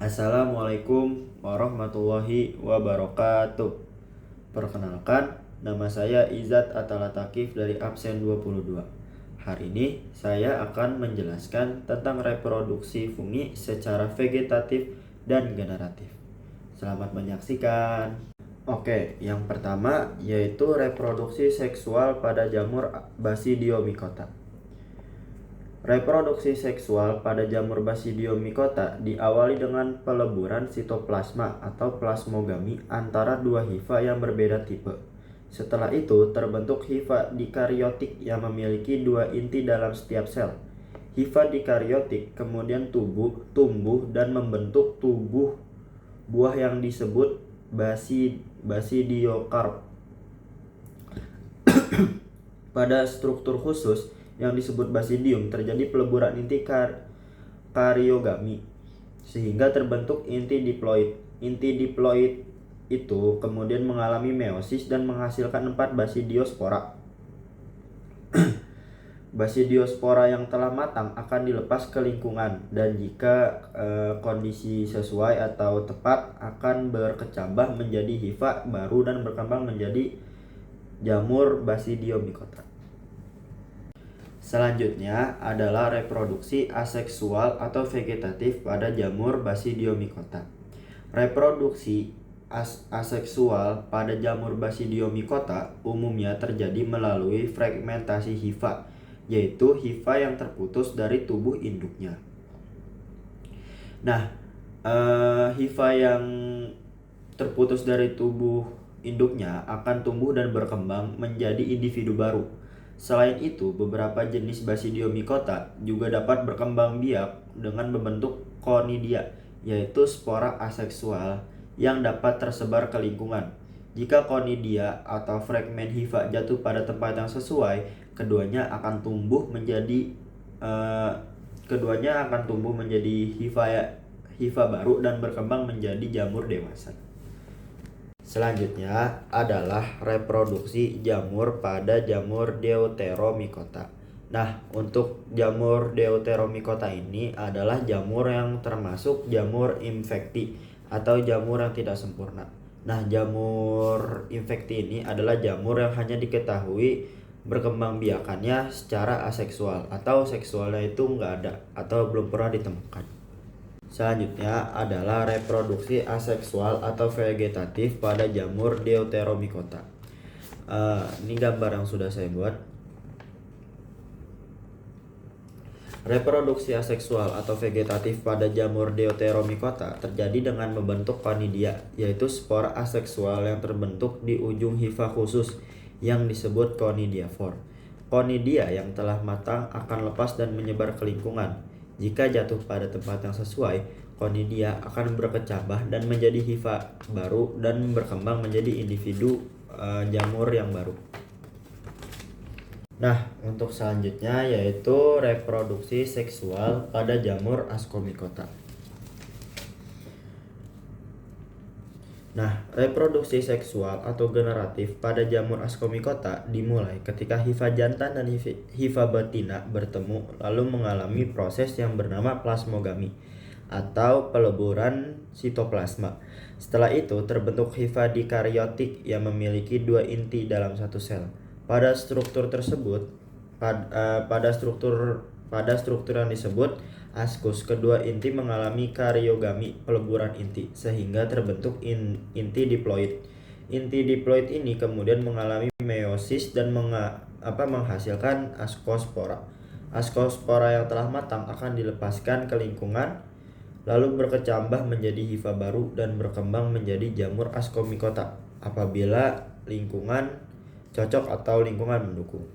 Assalamualaikum warahmatullahi wabarakatuh. Perkenalkan, nama saya Izat Atalatakif dari absen 22. Hari ini saya akan menjelaskan tentang reproduksi fungi secara vegetatif dan generatif. Selamat menyaksikan. Oke, yang pertama yaitu reproduksi seksual pada jamur Basidiomycota. Reproduksi seksual pada jamur Basidiomycota diawali dengan peleburan sitoplasma atau plasmogami antara dua hifa yang berbeda tipe. Setelah itu terbentuk hifa dikariotik yang memiliki dua inti dalam setiap sel. Hifa dikariotik kemudian tumbuh dan membentuk tubuh buah yang disebut basidiokarp. Pada struktur khusus yang disebut basidium terjadi peleburan inti kariogami sehingga terbentuk inti diploid. Inti diploid itu kemudian mengalami meiosis dan menghasilkan 4 basidiospora. Basidiospora yang telah matang akan dilepas ke lingkungan dan jika kondisi sesuai atau tepat akan berkecambah menjadi hifa baru dan berkembang menjadi jamur Basidiomycota. Selanjutnya adalah reproduksi aseksual atau vegetatif pada jamur Basidiomycota. Reproduksi aseksual pada jamur Basidiomycota umumnya terjadi melalui fragmentasi hifa, yaitu hifa yang terputus dari tubuh induknya. Nah, hifa yang terputus dari tubuh induknya akan tumbuh dan berkembang menjadi individu baru. Selain itu, beberapa jenis Basidiomycota juga dapat berkembang biak dengan membentuk conidia, yaitu spora aseksual yang dapat tersebar ke lingkungan. Jika conidia atau fragmen hifa jatuh pada tempat yang sesuai, keduanya akan tumbuh menjadi hifa baru dan berkembang menjadi jamur dewasa. Selanjutnya adalah reproduksi jamur pada jamur Deuteromycota. Nah, untuk jamur Deuteromycota ini adalah jamur yang termasuk jamur infekti atau jamur yang tidak sempurna. Nah, jamur infekti ini adalah jamur yang hanya diketahui berkembang biakannya secara aseksual atau seksualnya itu nggak ada atau belum pernah ditemukan. Selanjutnya adalah reproduksi aseksual atau vegetatif pada jamur Deuteromycota. Ini gambar yang sudah saya buat. Reproduksi aseksual atau vegetatif pada jamur Deuteromycota terjadi dengan membentuk conidia, yaitu spora aseksual yang terbentuk di ujung hifa khusus yang disebut conidiafor. Conidia yang telah matang akan lepas dan menyebar ke lingkungan. Jika jatuh pada tempat yang sesuai, conidia akan berkecambah dan menjadi hifa baru dan berkembang menjadi individu jamur yang baru. Nah, untuk selanjutnya yaitu reproduksi seksual pada jamur Ascomycota. Nah, reproduksi seksual atau generatif pada jamur Ascomycota dimulai ketika hifa jantan dan hifa betina bertemu lalu mengalami proses yang bernama plasmogami atau peleburan sitoplasma. Setelah itu terbentuk hifa dikariotik yang memiliki dua inti dalam satu sel. Pada struktur yang disebut askus, kedua inti mengalami kariogami, peleburan inti, sehingga terbentuk inti diploid. Inti diploid ini kemudian mengalami meiosis dan menghasilkan askospora. Askospora yang telah matang akan dilepaskan ke lingkungan, lalu berkecambah menjadi hifa baru dan berkembang menjadi jamur Ascomycota apabila lingkungan cocok atau lingkungan mendukung.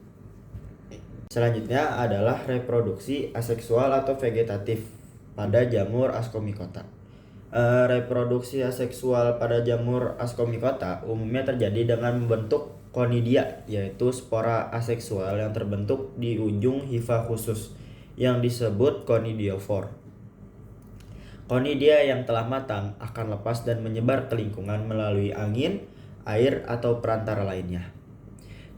Selanjutnya adalah reproduksi aseksual atau vegetatif pada jamur Ascomycota. Reproduksi aseksual pada jamur Ascomycota umumnya terjadi dengan membentuk conidia, yaitu spora aseksual yang terbentuk di ujung hifa khusus yang disebut conidiofor. Conidia yang telah matang akan lepas dan menyebar ke lingkungan melalui angin, air, atau perantara lainnya.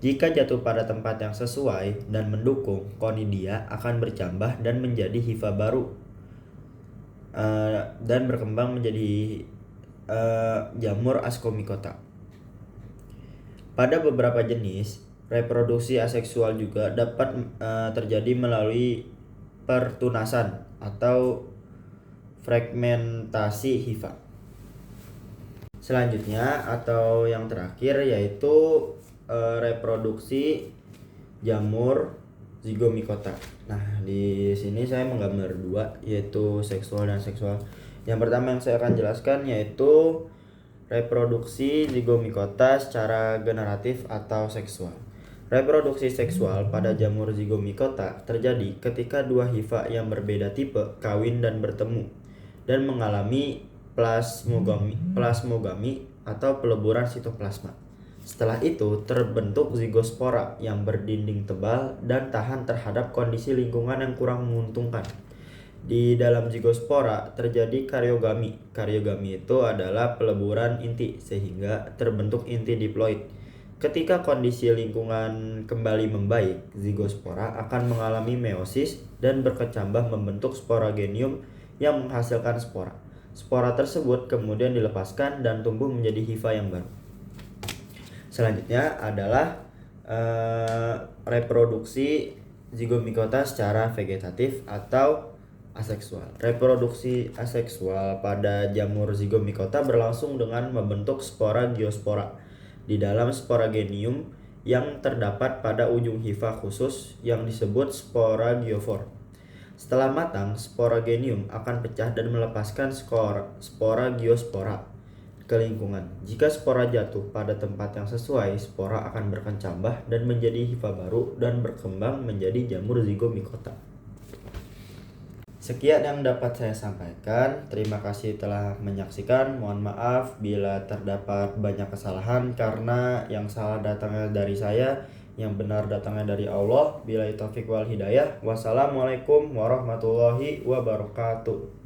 Jika jatuh pada tempat yang sesuai dan mendukung, conidia akan bercambah dan menjadi hifa baru. dan berkembang menjadi jamur Ascomycota. Pada beberapa jenis, reproduksi aseksual juga dapat terjadi melalui pertunasan atau fragmentasi hifa. Selanjutnya atau yang terakhir yaitu reproduksi jamur Zygomicota. Nah, di sini saya menggambar dua, yaitu seksual dan seksual. Yang pertama yang saya akan jelaskan yaitu reproduksi Zygomicota secara generatif atau seksual. Reproduksi seksual pada jamur Zygomicota terjadi ketika dua hifa yang berbeda tipe kawin dan bertemu dan mengalami plasmogami atau peleburan sitoplasma. Setelah itu terbentuk zigospora yang berdinding tebal dan tahan terhadap kondisi lingkungan yang kurang menguntungkan. Di dalam zigospora terjadi karyogami. Karyogami itu adalah peleburan inti sehingga terbentuk inti diploid. Ketika kondisi lingkungan kembali membaik, zigospora akan mengalami meiosis dan berkecambah membentuk sporagenium yang menghasilkan spora. Spora tersebut kemudian dilepaskan dan tumbuh menjadi hifa yang baru. Selanjutnya adalah reproduksi Zygomicota secara vegetatif atau aseksual. Reproduksi aseksual pada jamur Zygomicota berlangsung dengan membentuk spora geospora di dalam sporagenium yang terdapat pada ujung hifa khusus yang disebut spora geofor. Setelah matang, sporagenium akan pecah dan melepaskan spora geospora ke lingkungan. Jika spora jatuh pada tempat yang sesuai, spora akan berkecambah dan menjadi hifa baru dan berkembang menjadi jamur Zygomicota. Sekian yang dapat saya sampaikan. Terima kasih telah menyaksikan. Mohon maaf bila terdapat banyak kesalahan karena yang salah datangnya dari saya, yang benar datangnya dari Allah. Billahi taufiq wal hidayah. Wassalamualaikum warahmatullahi wabarakatuh.